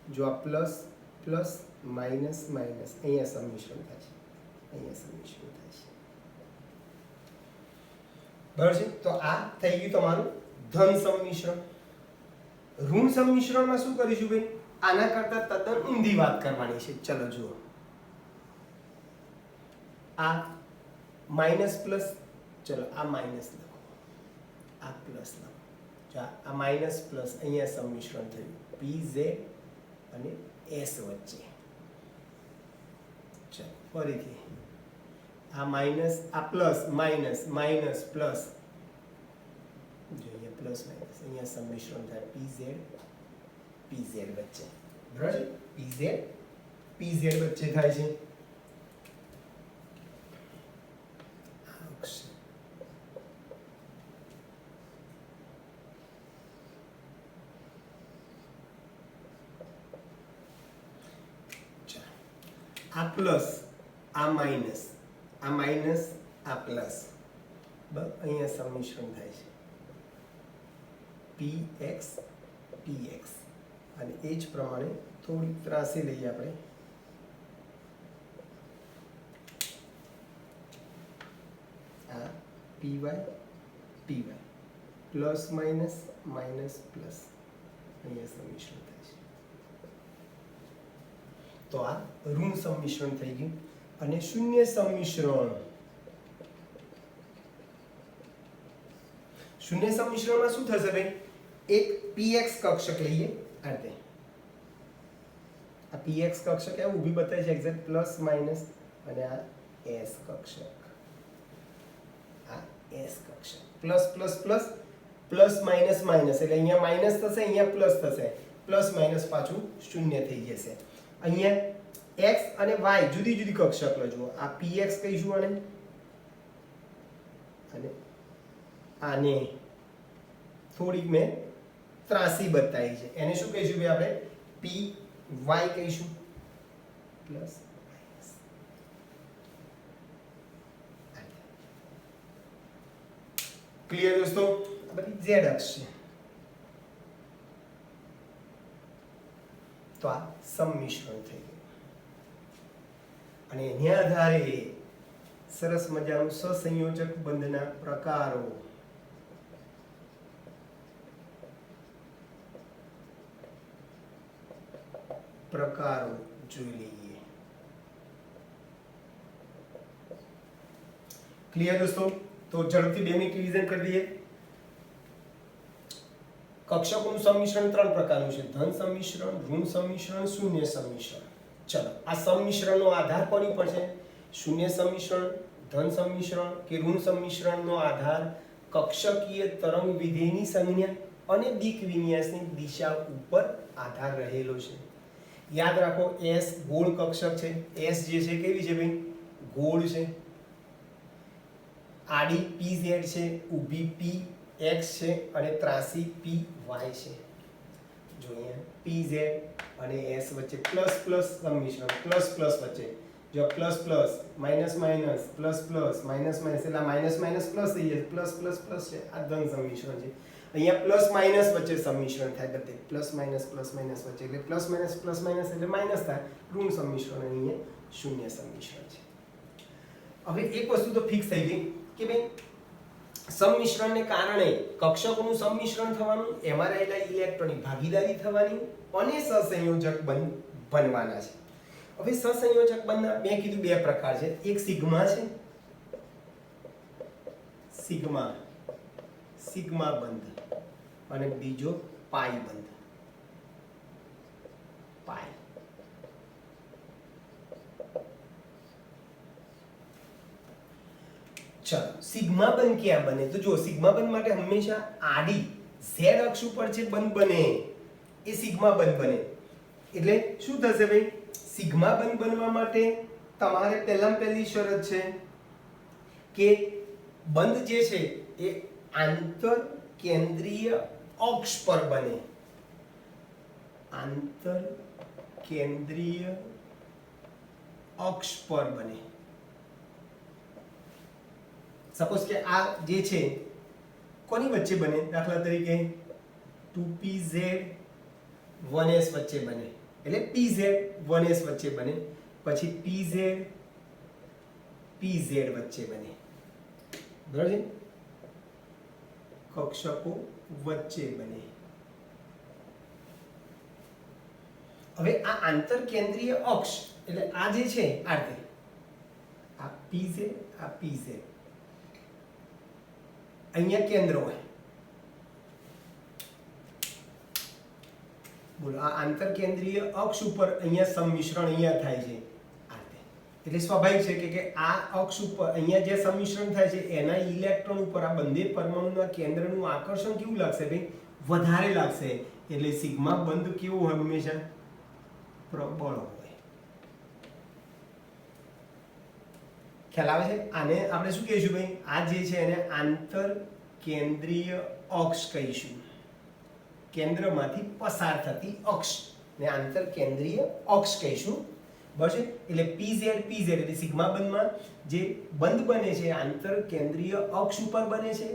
જો આ પ્લસ પ્લસ માઇનસ માઇનસ અહીંયા સંમિશ્રણ થાય છે બરાબર છે તો આ થઈ ગયું તમારું ધન સંમિશ્રણ ઋણ સંમિશ્રણમાં શું કરીશું ભાઈ આના કરતા તદ્દન ઊંધી વાત કરવાની છે ચલો જુઓ આ માઇનસ પ્લસ ચલો આ માઇનસ લખો આ પ્લસ લખો જો આ માઇનસ પ્લસ અહીંયા સંમિશ્રણ થયું pz અને s વચ્ચે ચલો ફરીથી આ માઇનસ આ પ્લસ માઇનસ માઇનસ પ્લસ જો અહીંયા પ્લસ માઇનસ અહીંયા સંમિશ્રણ થાય pz વચ્ચે બરાબર pz વચ્ચે થાય છે આ પ્લસ આ માઇનસ આ પ્લસ બસ અહીંયા સંમિશ્રણ થાય છે px અને એ જ પ્રમાણે થોડી ત્રાસી લઈએ આપણે આ py plus minus minus plus અહીંયા સંમિશ્રણ થાય છે તો આ ઋણ સંમિશ્રણ થઈ ગયું અને શૂન્ય સંમિશ્રણમાં શું થશે ભાઈ એક px કક્ષક લઈએ આ રીતે આ px કક્ષક એ ઊભી બતાવી છે એક્ઝેક્ટ પ્લસ માઇનસ અને આ s કક્ષક plus plus plus plus minus minus એટલે અહીંયા માઇનસ થશે અહીંયા પ્લસ થશે પ્લસ માઇનસ પાછું શૂન્ય થઈ જશે અહીંયા x અને y જુદી જુદી કક્ષક લજો આ px કહીશું અને આને થોડીક મેં ત્રાસી બતાવી છે એને શું કહીશું ભાઈ આપણે py કહીશું પ્લસ ક્લિયર દોસ્તો આ બધી z અક્ષ છે તો આ સંમિશ્રણ થઈ ગયું અને એના આધારે સરસ મજાનું સહસંયોજક બંધના પ્રકારો જોઈ લઈએ ક્લિયર દોસ્તો તો ઝડપથી 2 મિનિટ રિવિઝન કરી દઈએ કક્ષકોનું સંમિશ્રણ 3 પ્રકારનું છે ધન સંમિશ્રણ ઋણ સંમિશ્રણ શૂન્ય સંમિશ્રણ ચલો આ સંમિશ્રણનો આધાર કોની ઉપર છે શૂન્ય સંમિશ્રણ ધન સંમિશ્રણ કે ઋણ સંમિશ્રણનો આધાર કક્ષકીય તરંગ વિધેયની સંજ્ઞા અને દિક વિન્યાસની દિશા ઉપર આધાર રહેલો છે યાદ રાખો S ગોળ કક્ષક છે. S જે છે કેવી છે ભાઈ? ગોળ છે. આડી PZ છે, ઊભી PX છે અને ત્રાસી PY છે. જો અહીંયા PZ અને S વચ્ચે પ્લસ પ્લસ સંમિશ્રણ, પ્લસ પ્લસ વચ્ચે જો plus plus minus minus plus plus minus minus એટલે માઇનસ માઇનસ પ્લસ થઈ જાય, પ્લસ પ્લસ પ્લસ છે, આ ધન સંમિશ્રણ છે. અહીંયા પ્લસ માઇનસ વચ્ચે સંમિશ્રણ થાય બધે, પ્લસ માઇનસ વચ્ચે એટલે પ્લસ માઇનસ એટલે માઇનસ થાય, ઋણ સંમિશ્રણ. અહીંયા શૂન્ય સંમિશ્રણ છે. હવે એક વસ્તુ તો ફિક્સ થઈ ગઈ કે ભાઈ સંમિશ્રણને કારણે કક્ષકોનું સંમિશ્રણ થવાનું, એમાં રહેલા ઇલેક્ટ્રોનની ભાગીદારી થવાની અને સહસંયોજક બનવાના છે. હવે સહસંયોજક બંધના મેં કીધું બે પ્રકાર છે. એક સિગ્મા છે, સિગ્મા બંધ, અને બીજો પાઈ બંધ, પાઈ. ચલો સિગ્મા બંધ ક્યાં બને? તો જો સિગ્મા બંધ માટે હંમેશા આડી z અક્ષ ઉપર જે બંધ બને એ સિગ્મા બંધ બને. એટલે શું થશે ભાઈ? સિગ્મા બંધ બનવા માટે તમારે પહેલી શરત છે કે બંધ જે છે એ આંતર કેન્દ્રીય અક્ષ પર બને. આંતર કેન્દ્રીય અક્ષ પર બને. સપોઝ કે આ જે છે કોની વચ્ચે બને? દાખલા તરીકે 2pz 1s વચ્ચે બને, એટલે pz 1s વચ્ચે બને, પછી pz વચ્ચે બને. બરાબર છે? કક્ષકો વચ્ચે બને. હવે આ આંતર કેન્દ્રીય અક્ષ એટલે આ જે છે આ રીતે, આ pz આ pz અહીંયા કેન્દ્ર હોય. બોલો આ આંતર કેન્દ્રીય અક્ષ ઉપર અહીંયા સંમિશ્રણ અહીંયા થાય છે આ રીતે. એટલે સ્વાભાવિક છે કે આ અક્ષ ઉપર અહીંયા જે સંમિશ્રણ થાય છે એના ઇલેક્ટ્રોન ઉપર આ બંને પરમાણુના કેન્દ્રનું આકર્ષણ કેવું લાગશે ભાઈ? વધારે લાગશે. એટલે સિગ્મા બંધ કેવું હોય? હંમેશા પ્રબળ હોય. ખ્યાલ આવે છે? આને આપણે શું કહીશું ભાઈ? આ જે છે એને આંતર કેન્દ્રીય અક્ષ કહીશું. કેન્દ્રમાંથી પસાર થતી અક્ષ ને આંતર કેન્દ્રીય અક્ષ કહીશું. બરાબર છે? એટલે PZ એટલે સિગ્મા બંધમાં જે બંધ બને છે આંતર કેન્દ્રીય અક્ષ ઉપર બને છે.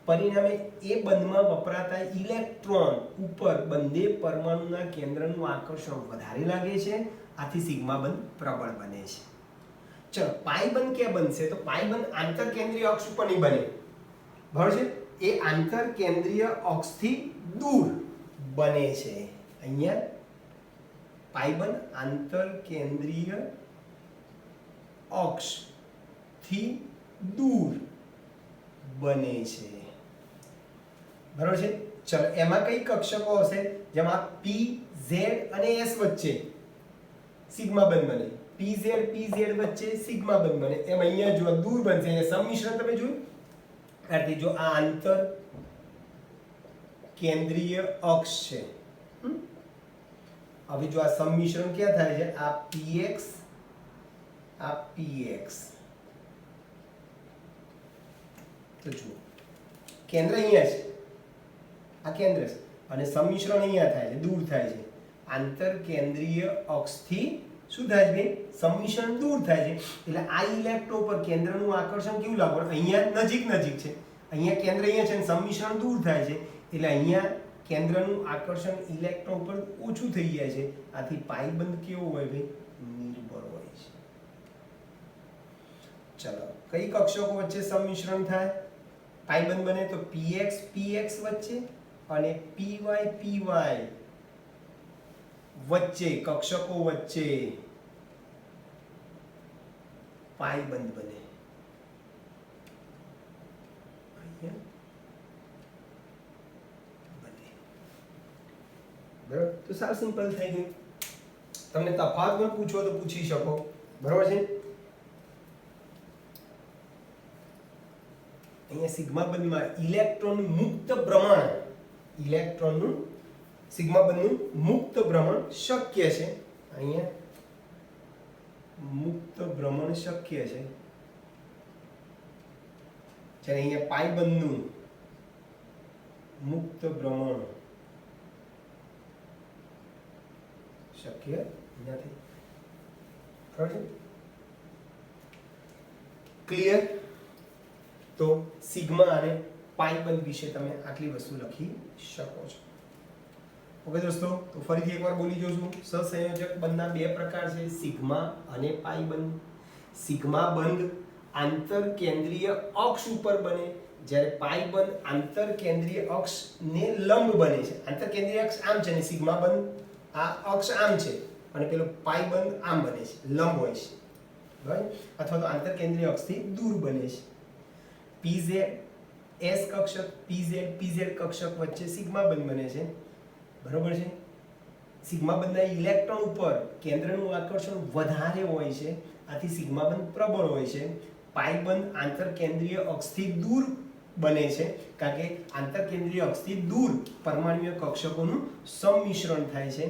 પરિણામે એ બંધમાં વપરાતા ઇલેક્ટ્રોન ઉપર બંને પરમાણુના કેન્દ્રનું આકર્ષણ વધારે લાગે છે. આથી સિગ્મા બંધ પ્રબળ બને છે. ચલો પાઈ બંધ ક્યાં બનશે? તો પાઈ બંધ આંતર કેન્દ્રીય અક્ષ ઉપર નહીં બને. બરાબર છે? એ આંતર કેન્દ્રીય અક્ષથી દૂર બને છે. અહીંયા પાઈ બંધ આંતર કેન્દ્રીય અક્ષથી દૂર બને છે. બરાબર છે? ચલો એમાં કઈ કક્ષકો હશે? જેમાં PZ અને S વચ્ચે સિગ્મા બંધ બને. PZ વચ્ચે સિગ્મા બંધ બને. એમ અહીંયા જો દૂર બનશે. અહીંયા સંમિશ્રણ તમે જોયું. એટલે જો આ આંતર કેન્દ્રીય અક્ષ છે. હવે જો આ સંમિશ્રણ ક્યાં થાય છે? આ PX આ PX. તો જુઓ કેન્દ્ર અહીંયા છે, આ કેન્દ્ર છે, અને સંમિશ્રણ અહીંયા થાય છે, દૂર થાય છે. આંતર કેન્દ્રીય અક્ષથી શું થાય છે? સંમિશ્રણ દૂર થાય છે. એટલે આ ઇલેક્ટ્રોન પર કેન્દ્રનું આકર્ષણ કેવું લાગે? અહીંયા નજીક છે. અહીંયા કેન્દ્ર અહીંયા છે અને સંમિશ્રણ દૂર થાય છે. એટલે અહીંયા કેન્દ્રનું આકર્ષણ ઇલેક્ટ્રોન પર ઓછું થઈ જાય છે. આથી પાઈ બંધ કેવો હોય ભાઈ? નિર્બળ હોય છે. ચલો કઈ કક્ષકો વચ્ચે સંમિશ્રણ થાય? પાઈ બંધ બને તો PX વચ્ચે અને PY વચ્ચે કક્ષકો વચ્ચે પાઈ બંધ બને. બરાબર? તો સાવ સિમ્પલ થઈ ગયું. તમને તફાવત પણ પૂછો તો પૂછી શકો. બરાબર છે? અહીંયા સિગ્મા બંધમાં ઇલેક્ટ્રોનનું મુક્ત ભ્રમણ શક્ય છે. અહીંયા મુક્ત ભ્રમણ શક્ય છે, જ્યારે અહીંયા પાયબંધનું મુક્ત ભ્રમણ શક્ય નથી. બરાબર છે? ક્લિયર? તો સિગ્મા અને પાયબંધ વિશે તમે આટલી વસ્તુ લખી શકો છો. ઓકે દોસ્તો, તો ફરીથી એકવાર બોલી જોઉં છું. સહસંયોજક બંધના બે પ્રકાર છે, સિગ્મા અને પાયબંધ. સિગ્મા બંધ આંતરકેન્દ્રીય અક્ષ ઉપર બને, જ્યારે પાયબંધ આંતરકેન્દ્રીય અક્ષને લંબ બને છે. આંતરકેન્દ્રીય અક્ષ આમ છે ને સિગ્મા બંધ આ અક્ષ આમ છે, અને પેલો પાયબંધ આમ બને છે, લંબ હોય છે. બરાબર? અથવા તો આંતરકેન્દ્રીય અક્ષથી દૂર બને છે. PZ S કક્ષક PZ કક્ષક વચ્ચે સિગ્મા બંધ બને છે. બરોબર છે? સિગ્મા બંધના ઇલેક્ટ્રોન ઉપર કેન્દ્રનું આકર્ષણ વધારે હોય છે, આથી સિગ્મા બંધ પ્રબળ હોય છે. પાયબંધ આંતરકેન્દ્રીય અક્ષથી દૂર બને છે, કારણ કે આંતરકેન્દ્રીય અક્ષથી દૂર પરમાણુય કક્ષકોનું સંમિશ્રણ થાય છે.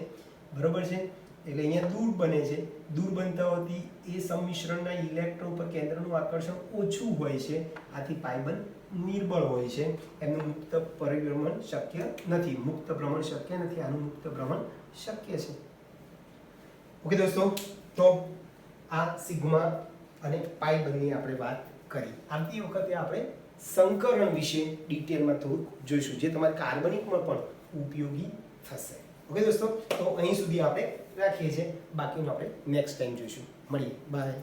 બરોબર છે? એટલે અહીંયા દૂર બને છે. દૂર બનતા હોતી એ સંમિશ્રણના ઇલેક્ટ્રોન પર કેન્દ્રનું આકર્ષણ ઓછું હોય છે, આથી પાયબંધ નિર્બળ હોય છે. એમનું મુક્ત પરિભ્રમણ શક્ય નથી. મુક્ત ભ્રમણ શક્ય નથી, આનું મુક્ત ભ્રમણ શક્ય છે. ઓકે દોસ્તો, તો આ સિગ્મા અને પાયબંધની આપણે વાત કરી. આવતી વખતે આપણે સંકરણ વિશે ડિટેલમાં થોડુંક જોઈશું, જે તમારે કાર્બનિકમાં પણ ઉપયોગી થશે. ઓકે દોસ્તો, તો અહીં સુધી આપણે રાખીએ છીએ, બાકીનું આપણે નેક્સ્ટ ટાઈમ જોઈશું. મળીએ, બાય.